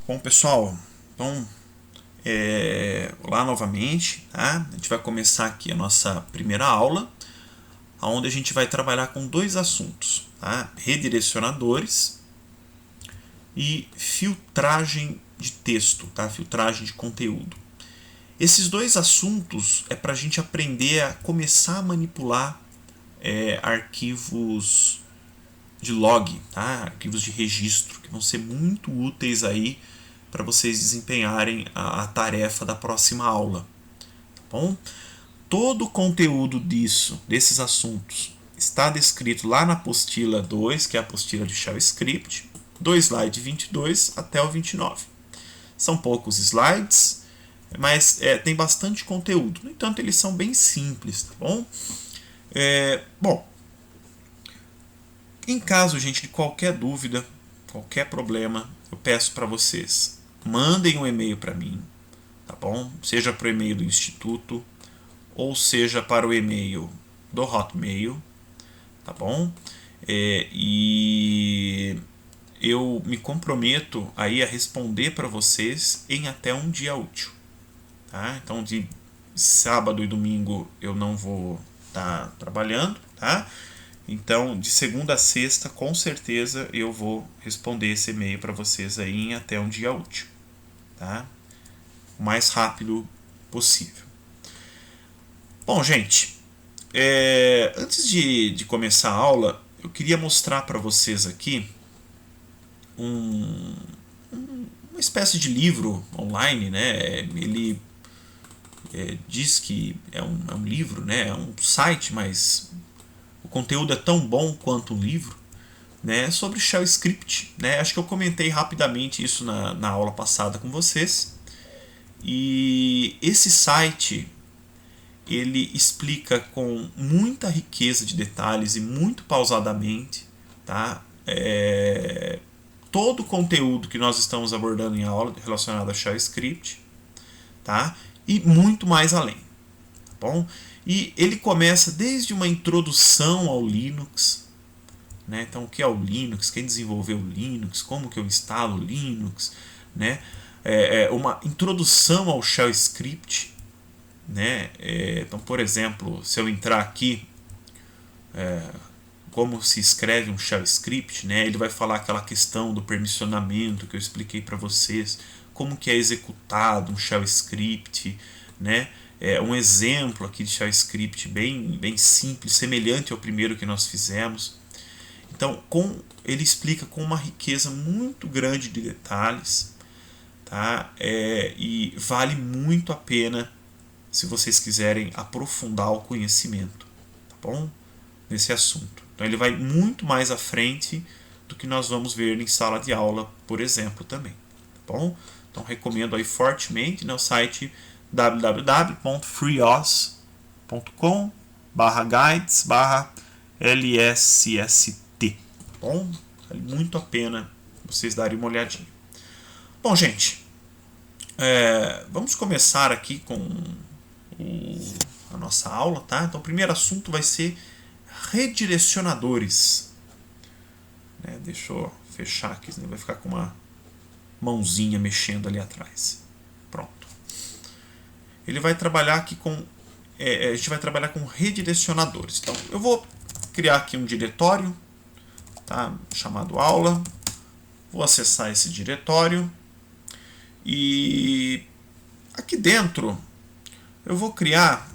Bom, pessoal, então, olá novamente, tá? A gente vai começar aqui a nossa primeira aula, onde a gente vai trabalhar com dois assuntos, tá? Redirecionadores e filtragem de texto, tá? Filtragem de conteúdo. Esses dois assuntos é para a gente aprender a começar a manipular arquivos de log, tá? Arquivos de registro, que vão ser muito úteis aí para vocês desempenharem a tarefa da próxima aula. Tá bom? Todo o conteúdo desses assuntos, está descrito lá na apostila 2, que é a apostila de Shell Script, do slide 22 até o 29. São poucos slides, mas tem bastante conteúdo. No entanto, eles são bem simples, tá bom? Bom, em caso, gente, de qualquer dúvida, qualquer problema, eu peço para vocês, mandem um e-mail para mim, tá bom? Seja para o e-mail do Instituto, ou seja para o e-mail do Hotmail, tá bom? E eu me comprometo aí a responder para vocês em até um dia útil, tá? Então, de sábado e domingo eu não vou estar trabalhando, tá? Então, de segunda a sexta, com certeza eu vou responder esse e-mail para vocês aí em até um dia útil, tá? O mais rápido possível. Bom, gente, antes de começar a aula, eu queria mostrar para vocês aqui uma espécie de livro online, né? Ele diz que é um livro, né? É um site, mas o conteúdo é tão bom quanto um livro, né? Sobre Shell Script, né? Acho que eu comentei rapidamente isso na aula passada com vocês. E esse site ele explica com muita riqueza de detalhes e muito pausadamente, tá? Todo o conteúdo que nós estamos abordando em aula relacionado a Shell Script, tá? E muito mais além, tá bom? E ele começa desde uma introdução ao Linux, né? Então, o que é o Linux? Quem desenvolveu o Linux? Como que eu instalo o Linux? Né? Uma introdução ao Shell Script, né? Então, por exemplo, se eu entrar aqui, como se escreve um Shell Script, né? Ele vai falar aquela questão do permissionamento que eu expliquei para vocês, como que é executado um Shell Script, né? Um exemplo aqui de Shell Script bem simples, semelhante ao primeiro que nós fizemos. Então, ele explica com uma riqueza muito grande de detalhes, tá? E vale muito a pena se vocês quiserem aprofundar o conhecimento, tá bom? Nesse assunto. Então, ele vai muito mais à frente do que nós vamos ver em sala de aula, por exemplo, também, tá bom? Então, recomendo aí fortemente, né, o site www.freeos.com/guides/lsst, tá bom? Vale muito a pena vocês darem uma olhadinha. Bom, gente, vamos começar aqui com a nossa aula, tá? Então, o primeiro assunto vai ser redirecionadores. Deixa eu fechar aqui, senão vai ficar com uma mãozinha mexendo ali atrás. Pronto. Ele vai trabalhar aqui com... a gente vai trabalhar com redirecionadores. Então, eu vou criar aqui um diretório, tá? Chamado aula. Vou acessar esse diretório. E aqui dentro eu vou criar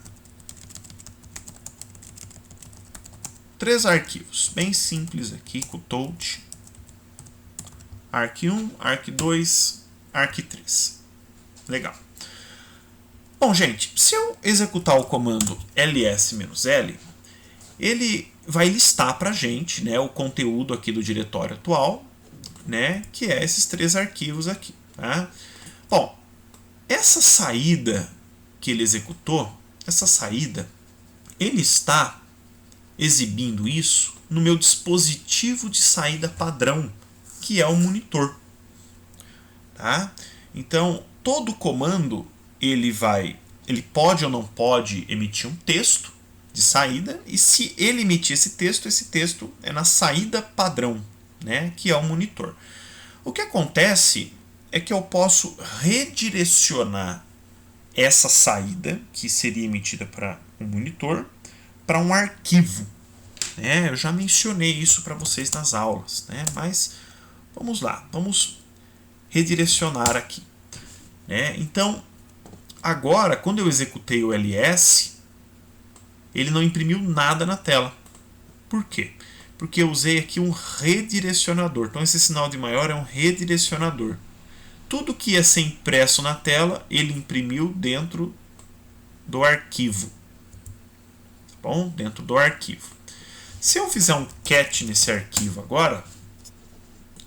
3 arquivos bem simples aqui com o touch. arq1, arq2, arq3. Legal. Bom, gente, se eu executar o comando ls-l, ele vai listar para a gente, né, o conteúdo aqui do diretório atual, né, que é esses 3 arquivos aqui. Tá? Bom, essa saída que ele executou, ele está exibindo isso no meu dispositivo de saída padrão, que é o monitor. Tá? Então, todo comando ele pode ou não pode emitir um texto de saída, e se ele emitir esse texto é na saída padrão, né, que é o monitor. O que acontece é que eu posso redirecionar essa saída, que seria emitida para um monitor, para um arquivo. Eu já mencionei isso para vocês nas aulas, mas vamos lá, vamos redirecionar aqui. Então, agora, quando eu executei o ls, ele não imprimiu nada na tela. Por quê? Porque eu usei aqui um redirecionador. Então, esse sinal de maior é um redirecionador. Tudo que ia ser impresso na tela, ele imprimiu dentro do arquivo. Tá bom? Dentro do arquivo. Se eu fizer um cat nesse arquivo agora,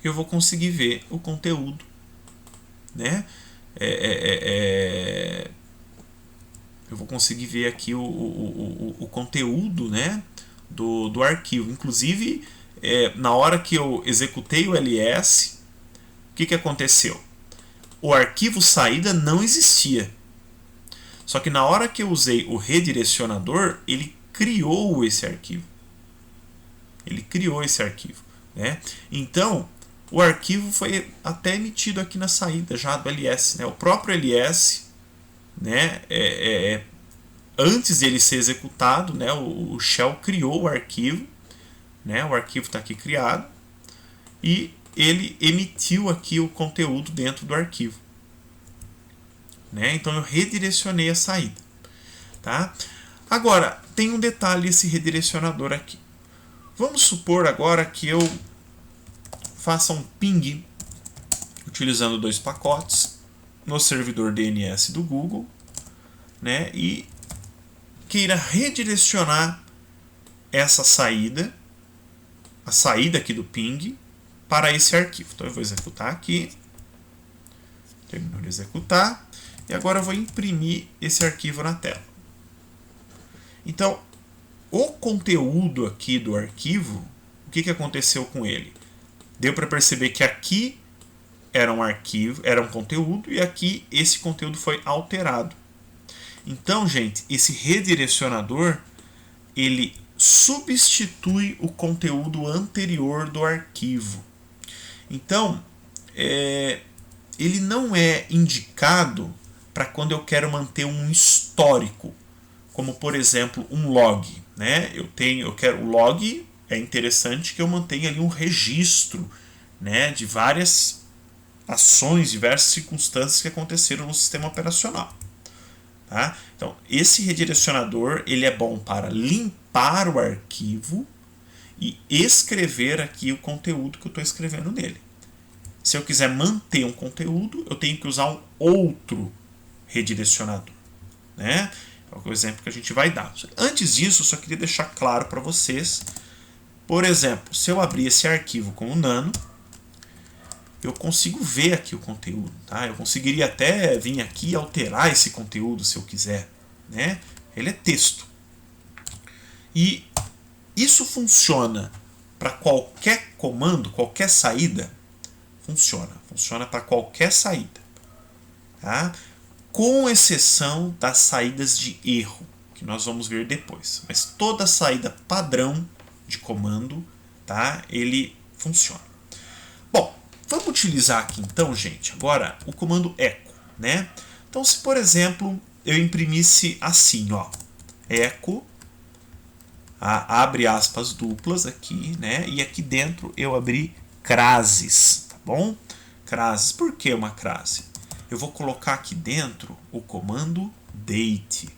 eu vou conseguir ver o conteúdo. Eu vou conseguir ver aqui o conteúdo, do arquivo. Inclusive, na hora que eu executei o ls, o que aconteceu? O arquivo saída não existia. Só que na hora que eu usei o redirecionador, ele criou esse arquivo. Então, o arquivo foi até emitido aqui na saída já do ls. O próprio ls, antes de ele ser executado, o shell criou o arquivo. O arquivo está aqui criado. E ele emitiu aqui o conteúdo dentro do arquivo. Então eu redirecionei a saída. Tá? Agora, tem um detalhe esse redirecionador aqui. Vamos supor agora que eu faça um ping utilizando 2 pacotes no servidor DNS do Google, e queira redirecionar essa saída, a saída aqui do ping, para esse arquivo. Então eu vou executar aqui, terminou de executar, e agora eu vou imprimir esse arquivo na tela. Então, o conteúdo aqui do arquivo, o que aconteceu com ele? Deu para perceber que aqui era um arquivo, era um conteúdo, e aqui esse conteúdo foi alterado. Então, gente, esse redirecionador, ele substitui o conteúdo anterior do arquivo. Então, ele não é indicado para quando eu quero manter um histórico, como por exemplo um log. Eu quero o log, é interessante que eu mantenha ali um registro, de várias ações, diversas circunstâncias que aconteceram no sistema operacional. Tá? Então, esse redirecionador ele é bom para limpar o arquivo e escrever aqui o conteúdo que eu estou escrevendo nele. Se eu quiser manter um conteúdo, eu tenho que usar um outro redirecionador. É o exemplo que a gente vai dar. Antes disso, eu só queria deixar claro para vocês. Por exemplo, se eu abrir esse arquivo com o Nano, eu consigo ver aqui o conteúdo. Tá? Eu conseguiria até vir aqui e alterar esse conteúdo se eu quiser. Ele é texto. E isso funciona para qualquer comando, qualquer saída. Funciona para qualquer saída. Tá? Com exceção das saídas de erro, que nós vamos ver depois. Mas toda saída padrão de comando, tá? Ele funciona. Bom, vamos utilizar aqui então, gente, agora o comando echo. Então, se por exemplo eu imprimisse assim, echo, abre aspas duplas aqui, e aqui dentro eu abri crases, tá bom? Crases, por que uma crase? Eu vou colocar aqui dentro o comando date,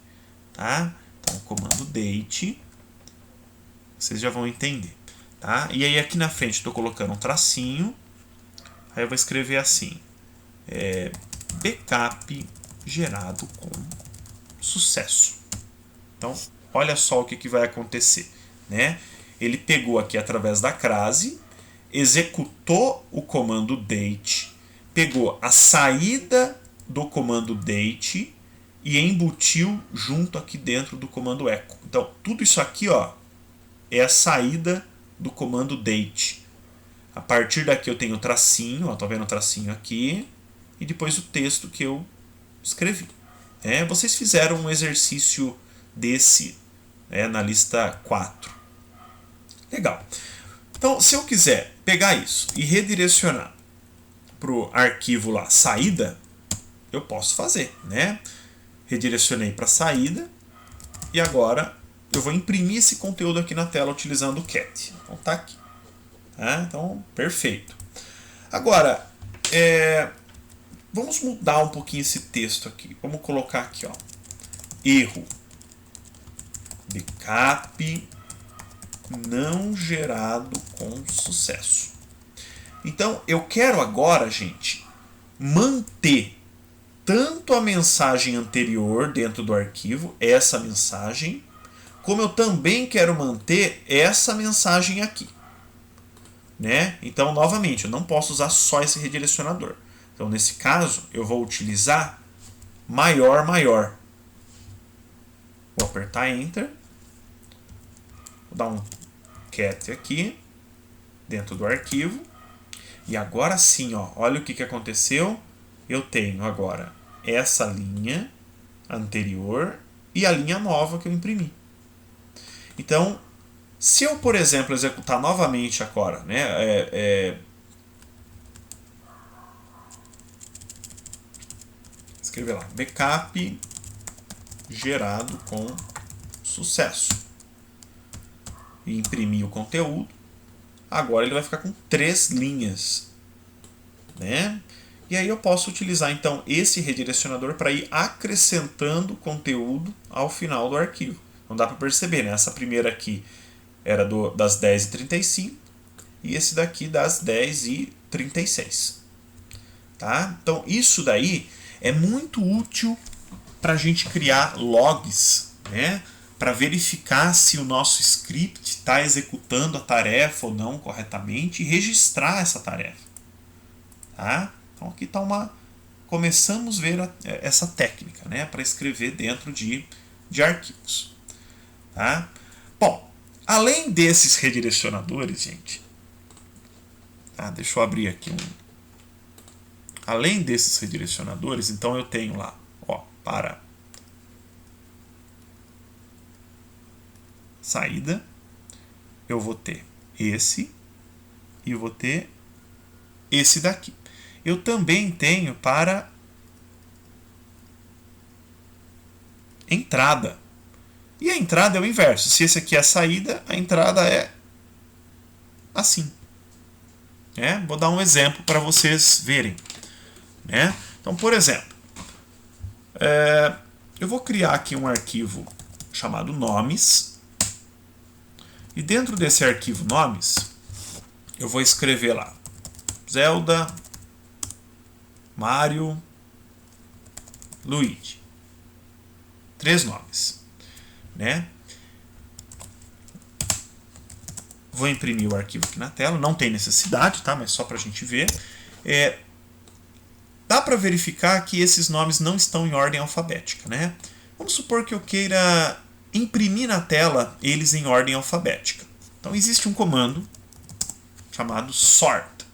tá? Então, o comando date, vocês já vão entender, tá? E aí aqui na frente estou colocando um tracinho, aí eu vou escrever assim, backup gerado com sucesso. Então, olha só o que vai acontecer, Ele pegou aqui através da crase, executou o comando date, pegou a saída do comando date e embutiu junto aqui dentro do comando echo. Então, tudo isso aqui é a saída do comando date. A partir daqui eu tenho o tracinho, estou vendo o tracinho aqui, e depois o texto que eu escrevi. Vocês fizeram um exercício desse na lista 4. Legal. Então, se eu quiser pegar isso e redirecionar pro arquivo lá saída, eu posso fazer, né? Redirecionei para saída e agora eu vou imprimir esse conteúdo aqui na tela utilizando o cat. Então tá aqui. Então, perfeito. Agora, vamos mudar um pouquinho esse texto aqui. Vamos colocar aqui, ó, erro backup não gerado com sucesso. Então, eu quero agora, gente, manter tanto a mensagem anterior dentro do arquivo, essa mensagem, como eu também quero manter essa mensagem aqui. Né? Então, novamente, eu não posso usar só esse redirecionador. Então, nesse caso, eu vou utilizar maior. Vou apertar Enter. Vou dar um cat aqui, dentro do arquivo. E agora sim, ó, olha o que aconteceu. Eu tenho agora essa linha anterior e a linha nova que eu imprimi. Então, se eu, por exemplo, executar novamente agora, né, escrever lá, backup gerado com sucesso, e imprimir o conteúdo, agora ele vai ficar com 3 linhas, né? E aí eu posso utilizar então esse redirecionador para ir acrescentando conteúdo ao final do arquivo. Não dá para perceber, né? Essa primeira aqui era das 10h35 e esse daqui das 10h36. Tá? Então isso daí é muito útil para a gente criar logs, né? Para verificar se o nosso script está executando a tarefa ou não corretamente e registrar essa tarefa. Tá? Então aqui está começamos a ver essa técnica, né? Para escrever dentro de arquivos. Tá? Bom, além desses redirecionadores, gente, deixa eu abrir aqui além desses redirecionadores, então eu tenho lá, ó, para saída, eu vou ter esse e eu vou ter esse daqui. Eu também tenho para entrada. E a entrada é o inverso. Se esse aqui é a saída, a entrada é assim. Vou dar um exemplo para vocês verem. Então, por exemplo, eu vou criar aqui um arquivo chamado nomes. E dentro desse arquivo nomes, eu vou escrever lá Zelda, Mário, Luigi. 3 nomes. Vou imprimir o arquivo aqui na tela. Não tem necessidade, tá? Mas só para a gente ver. Dá para verificar que esses nomes não estão em ordem alfabética. Vamos supor que eu queira imprimir na tela eles em ordem alfabética. Então existe um comando chamado sort.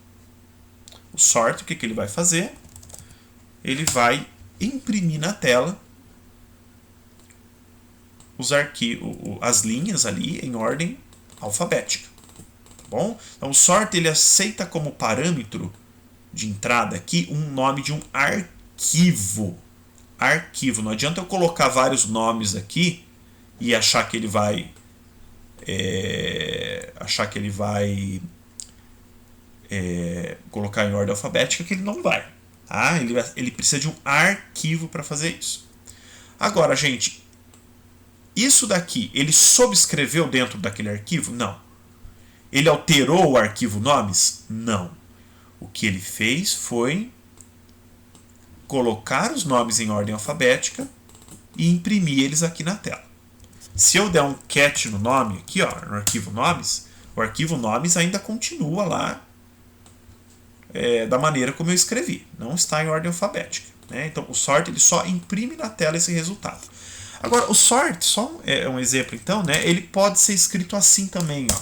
O sort, o que ele vai fazer? Ele vai imprimir na tela os arquivos, as linhas ali em ordem alfabética. Tá bom? Então o sort ele aceita como parâmetro de entrada aqui um nome de um arquivo. Arquivo. Não adianta eu colocar vários nomes aqui e achar que ele vai colocar em ordem alfabética, que ele não vai. Tá? Ele precisa de um arquivo para fazer isso. Agora, gente, isso daqui, ele sobrescreveu dentro daquele arquivo? Não. Ele alterou o arquivo nomes? Não. O que ele fez foi colocar os nomes em ordem alfabética e imprimir eles aqui na tela. Se eu der um cat no nome, aqui ó, no arquivo nomes, o arquivo nomes ainda continua lá da maneira como eu escrevi. Não está em ordem alfabética. Então o sort ele só imprime na tela esse resultado. Agora o sort, só um exemplo então, ele pode ser escrito assim também, ó,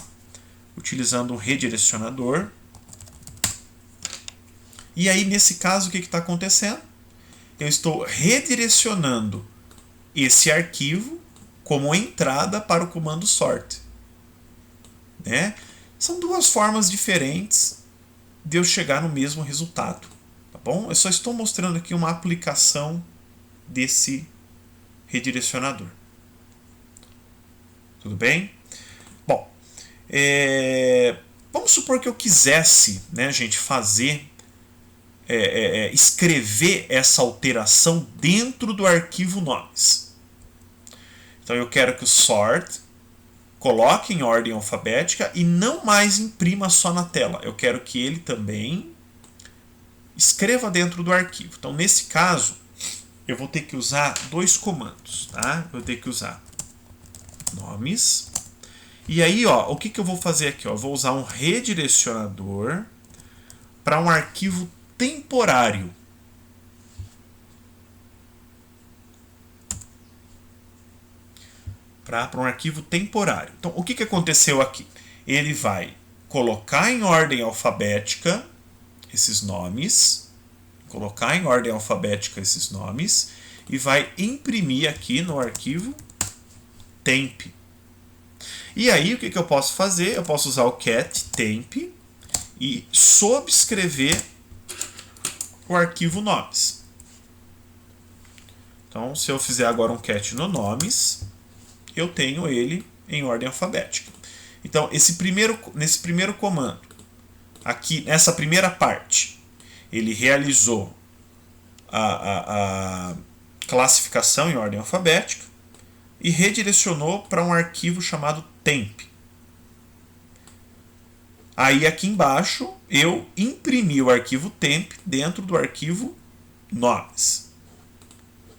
utilizando um redirecionador. E aí nesse caso o que está acontecendo? Eu estou redirecionando esse arquivo como entrada para o comando sort. São duas formas diferentes de eu chegar no mesmo resultado. bom? Eu só estou mostrando aqui uma aplicação desse redirecionador. Tudo bem? Bom, vamos supor que eu quisesse, né, gente, escrever essa alteração dentro do arquivo nomes. Então eu quero que o sort coloque em ordem alfabética e não mais imprima só na tela. Eu quero que ele também escreva dentro do arquivo. Então, nesse caso, eu vou ter que usar dois comandos. Tá? Eu vou ter que usar nomes. E aí, ó, o que eu vou fazer aqui? Ó? Eu vou usar um redirecionador para um arquivo temporário. Para um arquivo temporário. Então, o que aconteceu aqui? Ele vai colocar em ordem alfabética esses nomes, e vai imprimir aqui no arquivo temp. E aí, o que eu posso fazer? Eu posso usar o cat temp e subscrever o arquivo nomes. Então, se eu fizer agora um cat no nomes, eu tenho ele em ordem alfabética. Então, nesse primeiro comando, aqui nessa primeira parte, ele realizou a classificação em ordem alfabética e redirecionou para um arquivo chamado temp. Aí aqui embaixo eu imprimi o arquivo temp dentro do arquivo nomes.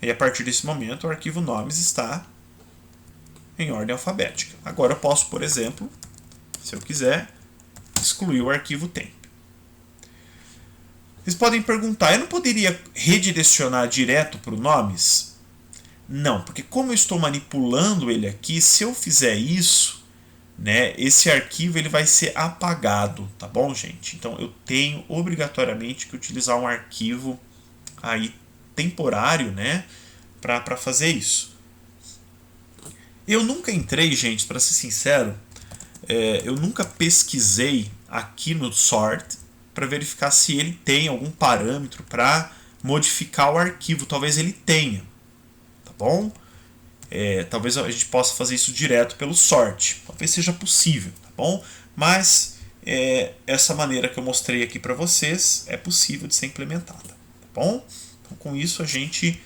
E a partir desse momento o arquivo nomes está em ordem alfabética. Agora eu posso, por exemplo, se eu quiser, excluir o arquivo temp. Vocês podem perguntar, eu não poderia redirecionar direto para o nomes? Não, porque como eu estou manipulando ele aqui, se eu fizer isso, né, esse arquivo ele vai ser apagado, tá bom, gente? Então eu tenho obrigatoriamente que utilizar um arquivo aí temporário, né, para fazer isso. Eu nunca entrei, gente, para ser sincero, eu nunca pesquisei aqui no sort para verificar se ele tem algum parâmetro para modificar o arquivo. Talvez ele tenha, tá bom? Talvez a gente possa fazer isso direto pelo sort. Talvez seja possível, tá bom? Mas essa maneira que eu mostrei aqui para vocês é possível de ser implementada, tá bom? Então, com isso a gente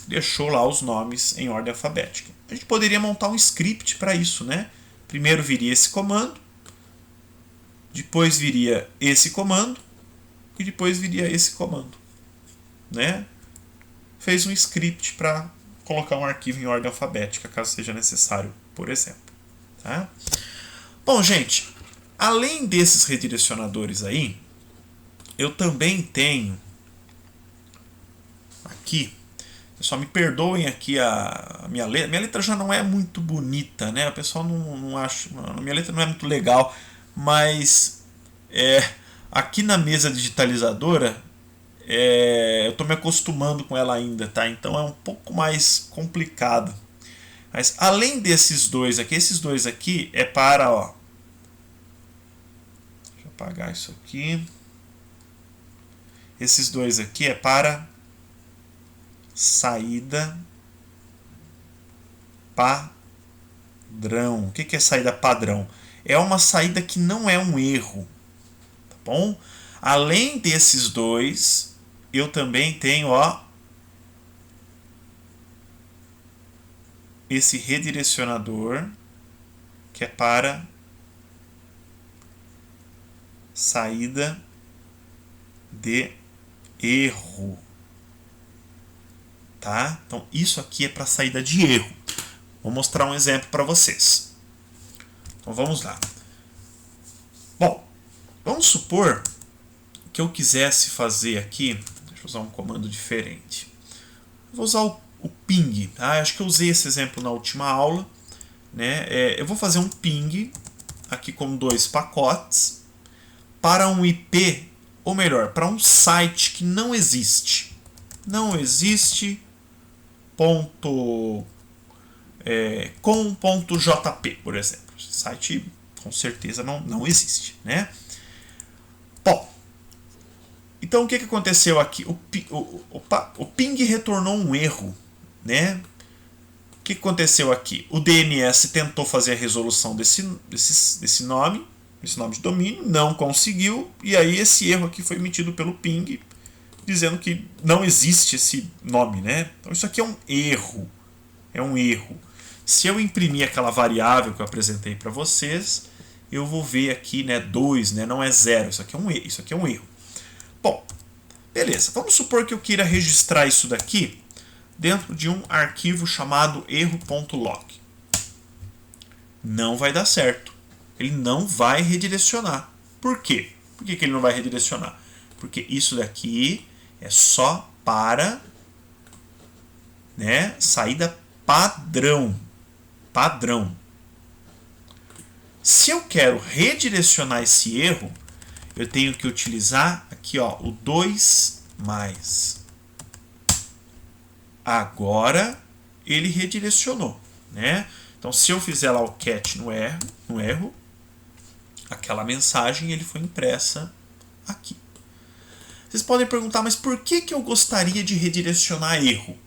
deixou lá os nomes em ordem alfabética. A gente poderia montar um script para isso, né? Primeiro viria esse comando, depois viria esse comando e depois viria esse comando, né? Fez um script para colocar um arquivo em ordem alfabética, caso seja necessário, por exemplo. Tá? Bom, gente, além desses redirecionadores aí, eu também tenho aqui, só me perdoem aqui a minha letra. Minha letra já não é muito bonita, né? O pessoal não acha, a minha letra não é muito legal, mas aqui na mesa digitalizadora eu estou me acostumando com ela ainda, tá? Então é um pouco mais complicado. Mas além desses dois aqui, esses dois aqui é para, ó, deixa eu apagar isso aqui. Esses dois aqui é para saída padrão. O que é saída padrão? É uma saída que não é um erro, tá bom? Além desses dois, eu também tenho, ó, esse redirecionador que é para saída de erro, tá? Então isso aqui é para saída de erro. Vou mostrar um exemplo para vocês. Então vamos lá. Bom, vamos supor que eu quisesse fazer aqui, deixa eu usar um comando diferente. Vou usar o ping, tá? Acho que eu usei esse exemplo na última aula, né? Eu vou fazer um ping aqui com 2 pacotes para um IP, ou melhor, para um site que não existe. Não existe com.jp, por exemplo. Esse site com certeza não existe, né? Bom, Então o que aconteceu aqui? O ping retornou um erro, né? O que aconteceu aqui? O DNS tentou fazer a resolução desse nome de domínio, não conseguiu, e aí esse erro aqui foi emitido pelo ping, dizendo que não existe esse nome, né? Então isso aqui é um erro. É um erro. Se eu imprimir aquela variável que eu apresentei para vocês, eu vou ver aqui, né, 2, né, não é 0. Isso aqui é um erro. Isso aqui é um erro. Bom, beleza. Vamos supor que eu queira registrar isso daqui dentro de um arquivo chamado erro.log. Não vai dar certo. Ele não vai redirecionar. Por quê? Por que ele não vai redirecionar? Porque isso daqui é só para, né, saída padrão. Padrão. Se eu quero redirecionar esse erro, eu tenho que utilizar aqui, ó, o 2 mais. Agora ele redirecionou, né? Então, se eu fizer lá o cat no erro, aquela mensagem ele foi impressa aqui. Vocês podem perguntar, mas por que eu gostaria de redirecionar erro?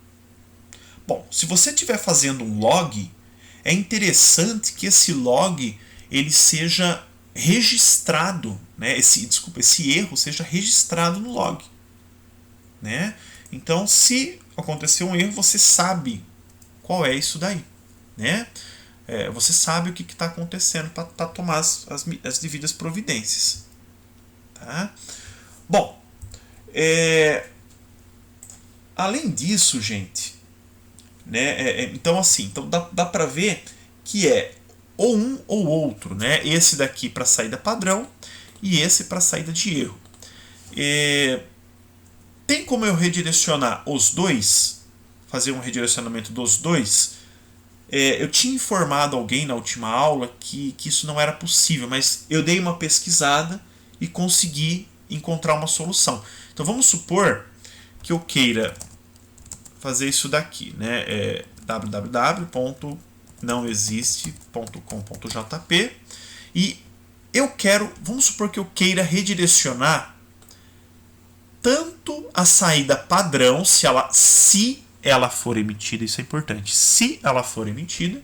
Bom, se você estiver fazendo um log, é interessante que esse log ele seja registrado, né? Esse erro seja registrado no log, né? Então, se acontecer um erro, você sabe qual é isso daí, né? Você sabe o que está acontecendo para tomar as devidas providências, tá? Bom, além disso, gente, né? Então dá para ver que é ou um ou outro, né? Esse daqui para saída padrão e esse para saída de erro. Tem como eu redirecionar os dois? Fazer um redirecionamento dos dois? Eu tinha informado alguém na última aula que isso não era possível, mas eu dei uma pesquisada e consegui encontrar uma solução. Então vamos supor que eu queira fazer isso daqui, né? www.nãoexiste.com.jp e vamos supor que eu queira redirecionar tanto a saída padrão, se ela for emitida, isso é importante, se ela for emitida,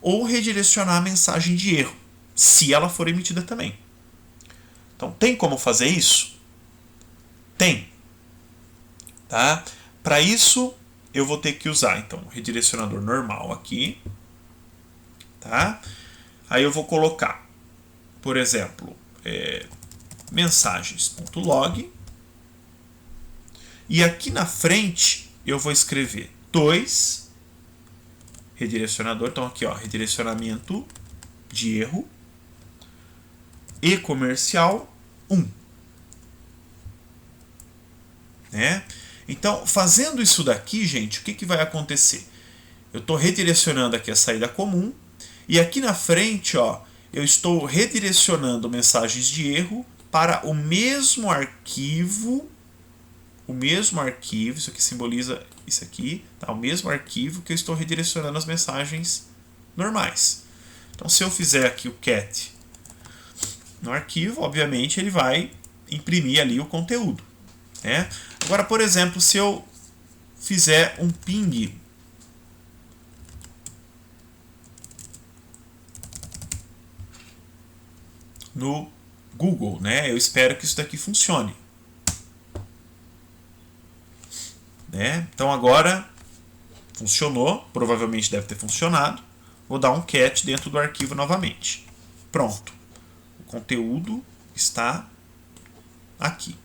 ou redirecionar a mensagem de erro, se ela for emitida também. Então, tem como fazer isso? Tem. Tá? Para isso, eu vou ter que usar então o redirecionador normal aqui. Tá? Aí eu vou colocar, por exemplo, mensagens.log. E aqui na frente eu vou escrever 2 redirecionador. Então aqui, ó, redirecionamento de erro e comercial 1. Né? Então, fazendo isso daqui, gente, o que vai acontecer? Eu estou redirecionando aqui a saída comum e aqui na frente, ó, eu estou redirecionando mensagens de erro para o mesmo arquivo. Isso aqui simboliza isso aqui, tá? O mesmo arquivo que eu estou redirecionando as mensagens normais. Então, se eu fizer aqui o cat no arquivo, obviamente ele vai imprimir ali o conteúdo, né? Agora, por exemplo, se eu fizer um ping no Google, né? Eu espero que isso daqui funcione. Né? Então agora funcionou, provavelmente deve ter funcionado. Vou dar um cat dentro do arquivo novamente. Pronto. O conteúdo está aqui,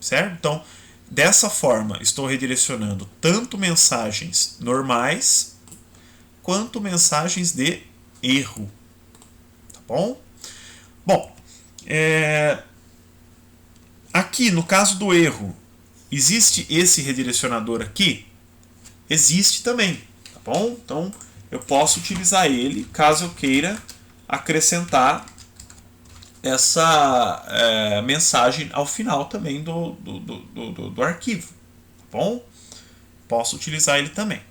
certo? Então, dessa forma, estou redirecionando tanto mensagens normais quanto mensagens de erro. Tá bom? Bom, aqui no caso do erro, existe esse redirecionador aqui? Existe também, tá bom? Então eu posso utilizar ele caso eu queira acrescentar essa mensagem ao final também do arquivo, tá bom? Posso utilizar ele também.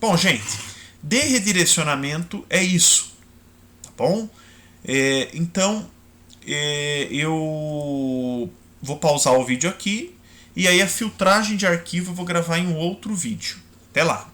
Bom, gente, de redirecionamento é isso, tá bom? Então eu vou pausar o vídeo aqui e aí a filtragem de arquivo eu vou gravar em um outro vídeo. Até lá!